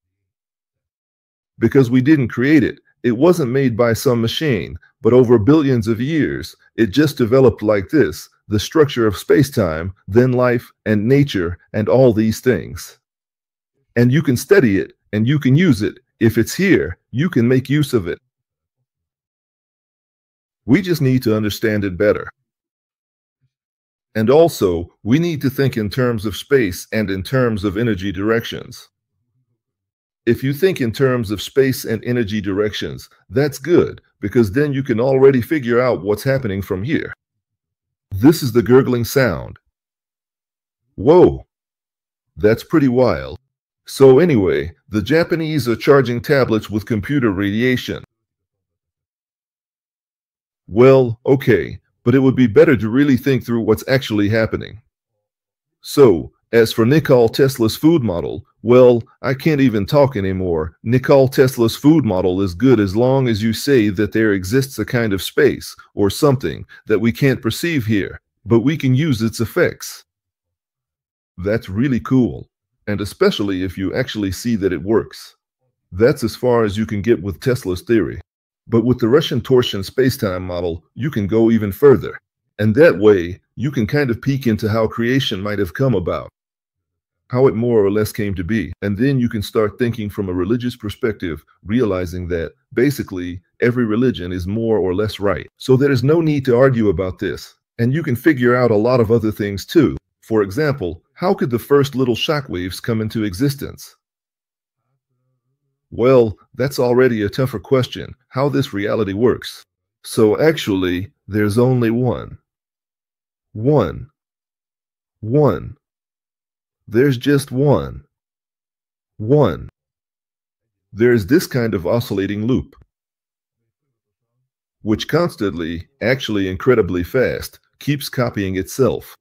Because we didn't create it. It wasn't made by some machine, but over billions of years, it just developed like this, the structure of space-time, then life and nature and all these things. And you can study it and you can use it. If it's here, you can make use of it. We just need to understand it better. And also, we need to think in terms of space and in terms of energy directions. If you think in terms of space and energy directions, that's good, because then you can already figure out what's happening from here. This is the gurgling sound. Whoa, that's pretty wild. So anyway, the Japanese are charging tablets with computer radiation. Well, okay. But it would be better to really think through what's actually happening. So, as for Nikola Tesla's food model, well, I can't even talk anymore. Nikola Tesla's food model is good as long as you say that there exists a kind of space, or something, that we can't perceive here, but we can use its effects. That's really cool, and especially if you actually see that it works. That's as far as you can get with Tesla's theory. But with the Russian torsion spacetime model, you can go even further. And that way, you can kind of peek into how creation might have come about, how it more or less came to be. And then you can start thinking from a religious perspective, realizing that, basically, every religion is more or less right. So there is no need to argue about this. And you can figure out a lot of other things too. For example, how could the first little shockwaves come into existence? Well, that's already a tougher question, how this reality works. So actually, there's only one. One. There's just one. There's this kind of oscillating loop, which constantly, actually incredibly fast, keeps copying itself.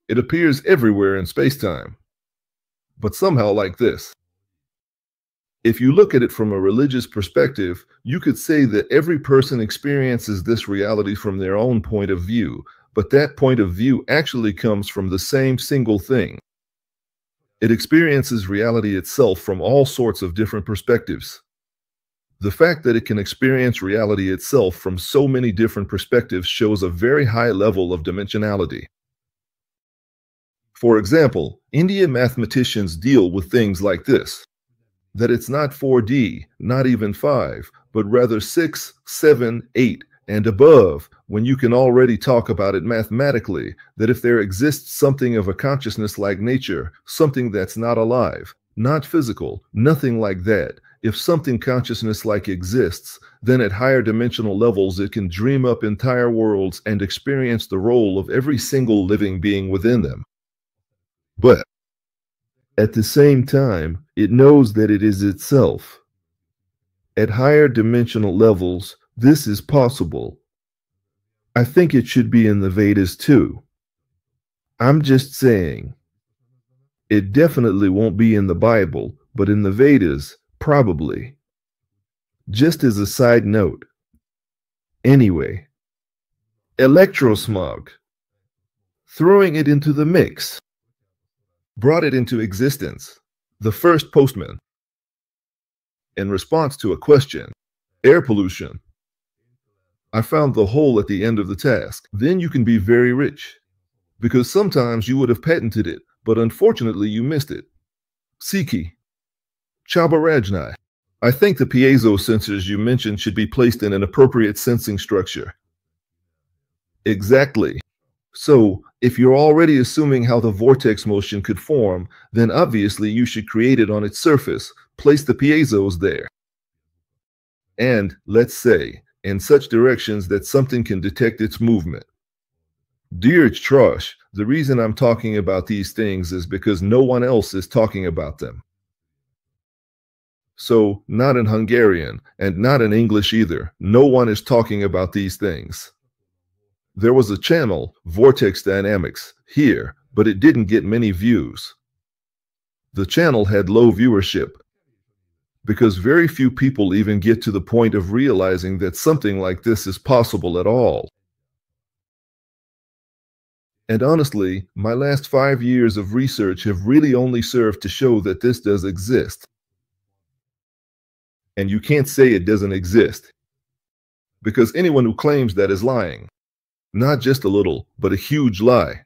It appears everywhere in spacetime, but somehow like this. If you look at it from a religious perspective, you could say that every person experiences this reality from their own point of view, but that point of view actually comes from the same single thing. It experiences reality itself from all sorts of different perspectives. The fact that it can experience reality itself from so many different perspectives shows a very high level of dimensionality. For example, Indian mathematicians deal with things like this. That it's not 4D, not even 5, but rather 6, 7, 8, and above, when you can already talk about it mathematically, that if there exists something of a consciousness like nature, something that's not alive, not physical, nothing like that, if something consciousness-like exists, then at higher dimensional levels it can dream up entire worlds and experience the role of every single living being within them. But at the same time, it knows that it is itself. At higher dimensional levels, this is possible. I think it should be in the Vedas too. I'm just saying. It definitely won't be in the Bible, but in the Vedas, probably. Just as a side note. Anyway, electrosmog. Throwing it into the mix. Brought it into existence. The first postman. In response to a question. Air pollution. I found the hole at the end of the task. Then you can be very rich. Because sometimes you would have patented it, but unfortunately you missed it. Siki. Chabarajnai. I think the piezo sensors you mentioned should be placed in an appropriate sensing structure. Exactly. So, if you're already assuming how the vortex motion could form, then obviously you should create it on its surface, place the piezos there. And, let's say, in such directions that something can detect its movement. Dear Trosh, the reason I'm talking about these things is because no one else is talking about them. So, not in Hungarian, and not in English either. No one is talking about these things. There was a channel, Vortex Dynamics, here, but it didn't get many views. The channel had low viewership, because very few people even get to the point of realizing that something like this is possible at all. And honestly, my last 5 years of research have really only served to show that this does exist. And you can't say it doesn't exist. Because anyone who claims that is lying. Not just a little, but a huge lie.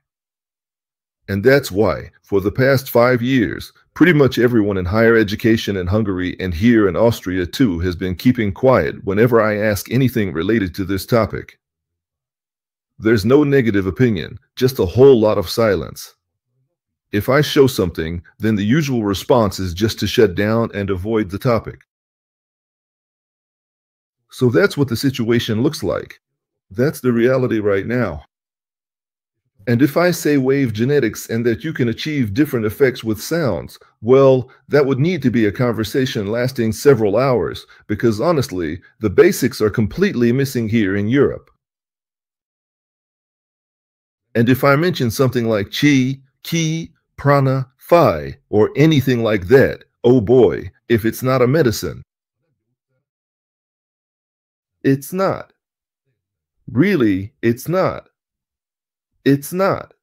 And that's why, for the past 5 years, pretty much everyone in higher education in Hungary and here in Austria too has been keeping quiet whenever I ask anything related to this topic. There's no negative opinion, just a whole lot of silence. If I show something, then the usual response is just to shut down and avoid the topic. So that's what the situation looks like. That's the reality right now. And if I say wave genetics and that you can achieve different effects with sounds, well, that would need to be a conversation lasting several hours, because honestly, the basics are completely missing here in Europe. And if I mention something like chi, ki, prana, phi, or anything like that, oh boy, if it's not a medicine. It's not. Really, it's not. It's not.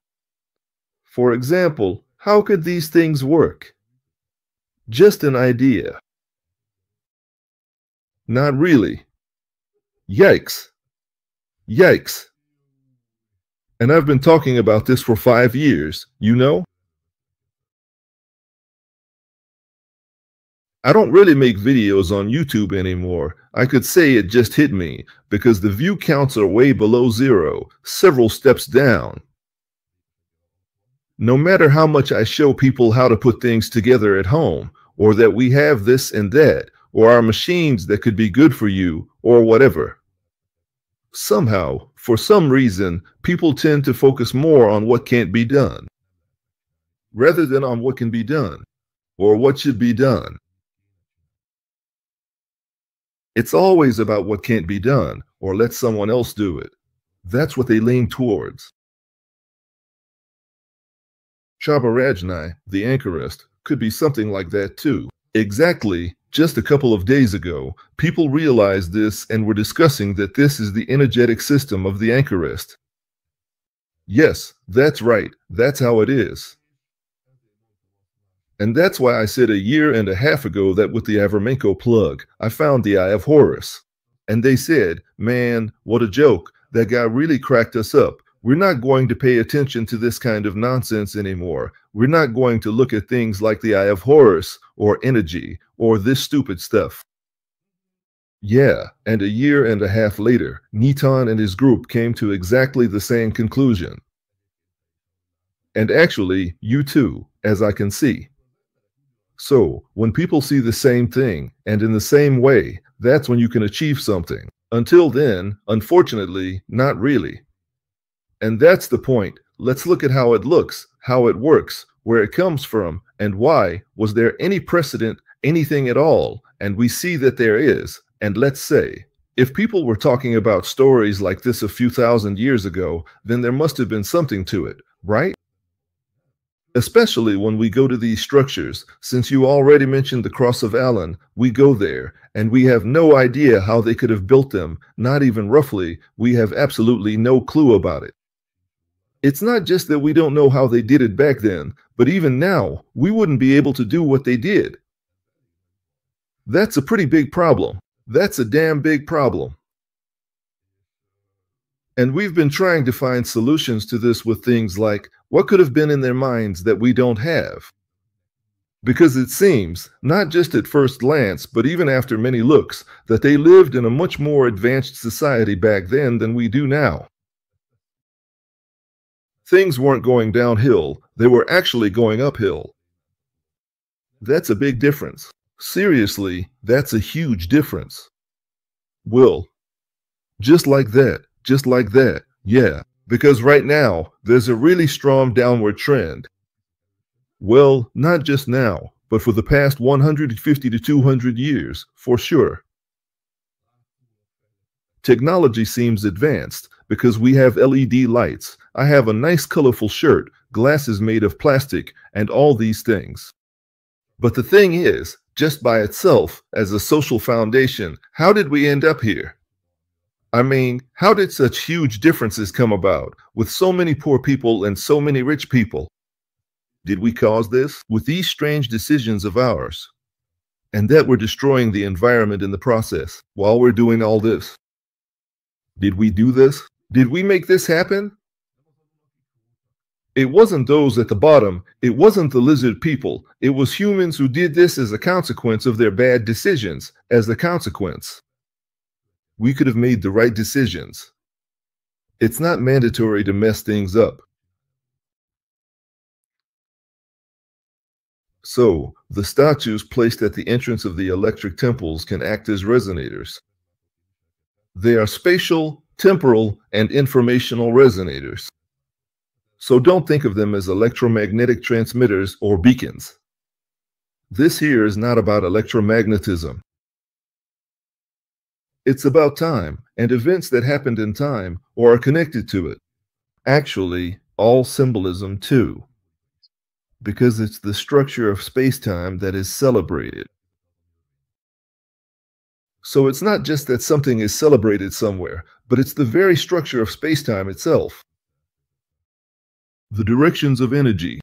For example, how could these things work? Just an idea. Not really. Yikes. Yikes. And I've been talking about this for 5 years, you know? I don't really make videos on YouTube anymore. I could say it just hit me, because the view counts are way below zero, several steps down. No matter how much I show people how to put things together at home, or that we have this and that, or our machines that could be good for you, or whatever. Somehow, for some reason, people tend to focus more on what can't be done, rather than on what can be done, or what should be done. It's always about what can't be done, or let someone else do it. That's what they lean towards. Chabarajnai, the anchorist, could be something like that too. Exactly, just a couple of days ago, people realized this and were discussing that this is the energetic system of the anchorist. Yes, that's right, that's how it is. And that's why I said a year and a half ago that with the Avermenko plug, I found the Eye of Horus. And they said, man, what a joke, that guy really cracked us up. We're not going to pay attention to this kind of nonsense anymore. We're not going to look at things like the Eye of Horus, or energy, or this stupid stuff. Yeah, and a year and a half later, Niton and his group came to exactly the same conclusion. And actually, you too, as I can see. So, when people see the same thing, and in the same way, that's when you can achieve something. Until then, unfortunately, not really. And that's the point. Let's look at how it looks, how it works, where it comes from, and why. Was there any precedent, anything at all? And we see that there is. And let's say, if people were talking about stories like this a few thousand years ago, then there must have been something to it, right? Especially when we go to these structures. Since you already mentioned the Cross of Allen, we go there, and we have no idea how they could have built them, not even roughly. We have absolutely no clue about it. It's not just that we don't know how they did it back then, but even now, we wouldn't be able to do what they did. That's a pretty big problem. That's a damn big problem. And we've been trying to find solutions to this with things like, what could have been in their minds that we don't have? Because it seems, not just at first glance, but even after many looks, that they lived in a much more advanced society back then than we do now. Things weren't going downhill, they were actually going uphill. That's a big difference. Seriously, that's a huge difference. Will. Just like that, yeah, because right now, there's a really strong downward trend. Well, not just now, but for the past 150 to 200 years, for sure. Technology seems advanced because we have LED lights. I have a nice colorful shirt, glasses made of plastic, and all these things. But the thing is, just by itself, as a social foundation, how did we end up here? I mean, how did such huge differences come about, with so many poor people and so many rich people? Did we cause this with these strange decisions of ours? And that we're destroying the environment in the process while we're doing all this? Did we do this? Did we make this happen? It wasn't those at the bottom, it wasn't the lizard people, it was humans who did this as a consequence of their bad decisions, as a consequence. We could have made the right decisions. It's not mandatory to mess things up. So, the statues placed at the entrance of the electric temples can act as resonators. They are spatial, temporal, and informational resonators. So don't think of them as electromagnetic transmitters or beacons. This here is not about electromagnetism. It's about time and events that happened in time or are connected to it. Actually, all symbolism too. Because it's the structure of space-time that is celebrated. So it's not just that something is celebrated somewhere, but it's the very structure of space-time itself. The directions of energy.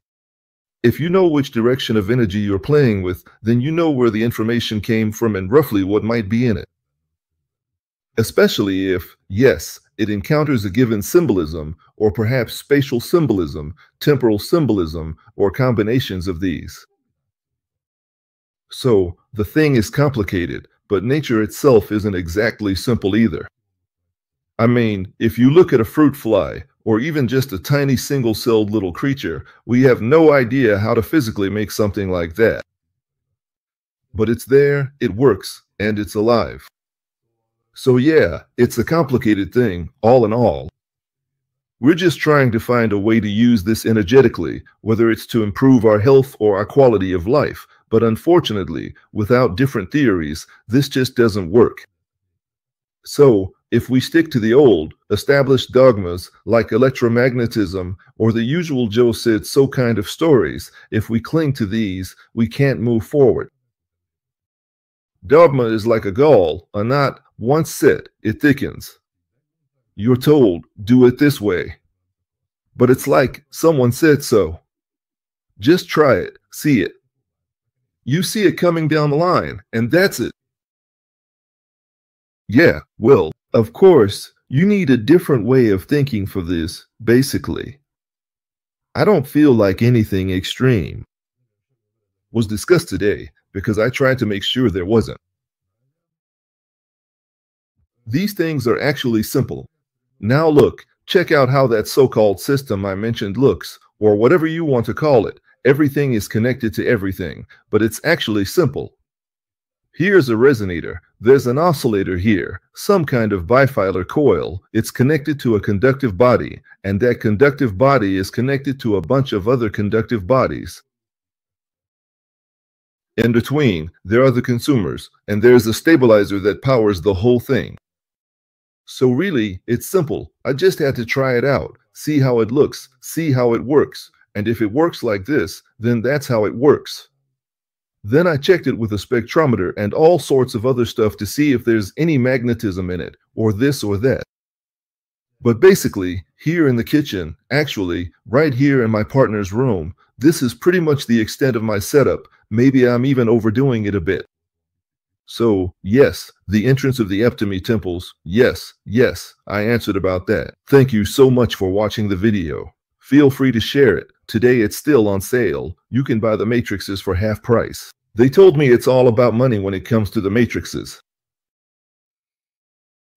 If you know which direction of energy you're playing with, then you know where the information came from and roughly what might be in it. Especially if, yes, it encounters a given symbolism, or perhaps spatial symbolism, temporal symbolism, or combinations of these. So, the thing is complicated, but nature itself isn't exactly simple either. I mean, if you look at a fruit fly, or even just a tiny single-celled little creature, we have no idea how to physically make something like that. But it's there, it works, and it's alive. So yeah, it's a complicated thing, all in all. We're just trying to find a way to use this energetically, whether it's to improve our health or our quality of life. But unfortunately, without different theories, this just doesn't work. So, if we stick to the old, established dogmas like electromagnetism or the usual Joe said so kind of stories, if we cling to these, we can't move forward. Dogma is like a gall, a knot, once set, it thickens. You're told, do it this way. But it's like someone said so. Just try it, see it. You see it coming down the line, and that's it. Yeah, well, of course, you need a different way of thinking for this, basically. I don't feel like anything extreme was discussed today because I tried to make sure there wasn't. These things are actually simple. Now look, check out how that so-called system I mentioned looks, or whatever you want to call it. Everything is connected to everything, but it's actually simple. Here's a resonator. There's an oscillator here, some kind of bifilar coil. It's connected to a conductive body, and that conductive body is connected to a bunch of other conductive bodies. In between, there are the consumers, and there's a stabilizer that powers the whole thing. So really, it's simple. I just had to try it out, see how it looks, see how it works, And if it works like this, then that's how it works. Then I checked it with a spectrometer and all sorts of other stuff to see if there's any magnetism in it, or this or that. But basically, here in the kitchen, actually, right here in my partner's room, this is pretty much the extent of my setup. Maybe I'm even overdoing it a bit. So, yes, the entrance of the epitome temples, yes, I answered about that. Thank you so much for watching the video. Feel free to share it. Today it's still on sale. You can buy the matrices for half price. They told me it's all about money when it comes to the matrices.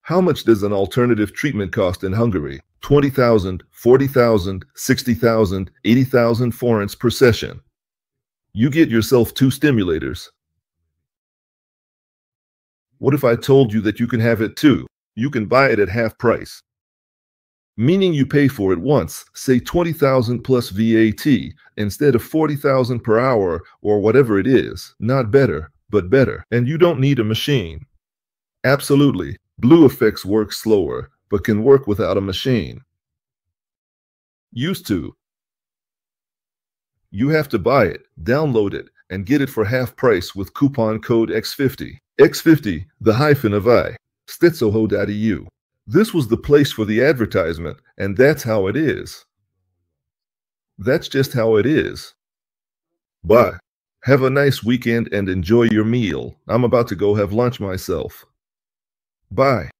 How much does an alternative treatment cost in Hungary? 20,000, 40,000, 60,000, 80,000 forints per session. You get yourself 2 stimulators. What if I told you that you can have it too? You can buy it at half price. Meaning you pay for it once, say 20,000 plus VAT, instead of 40,000 per hour or whatever it is. Not better, but better. And you don't need a machine. Absolutely. Blue effects work slower, but can work without a machine. Used to. You have to buy it, download it, and get it for half price with coupon code X50. X50, the hyphen of I. Stitsoho.eu. This was the place for the advertisement, and that's how it is. That's just how it is. Bye. Have a nice weekend and enjoy your meal. I'm about to go have lunch myself. Bye.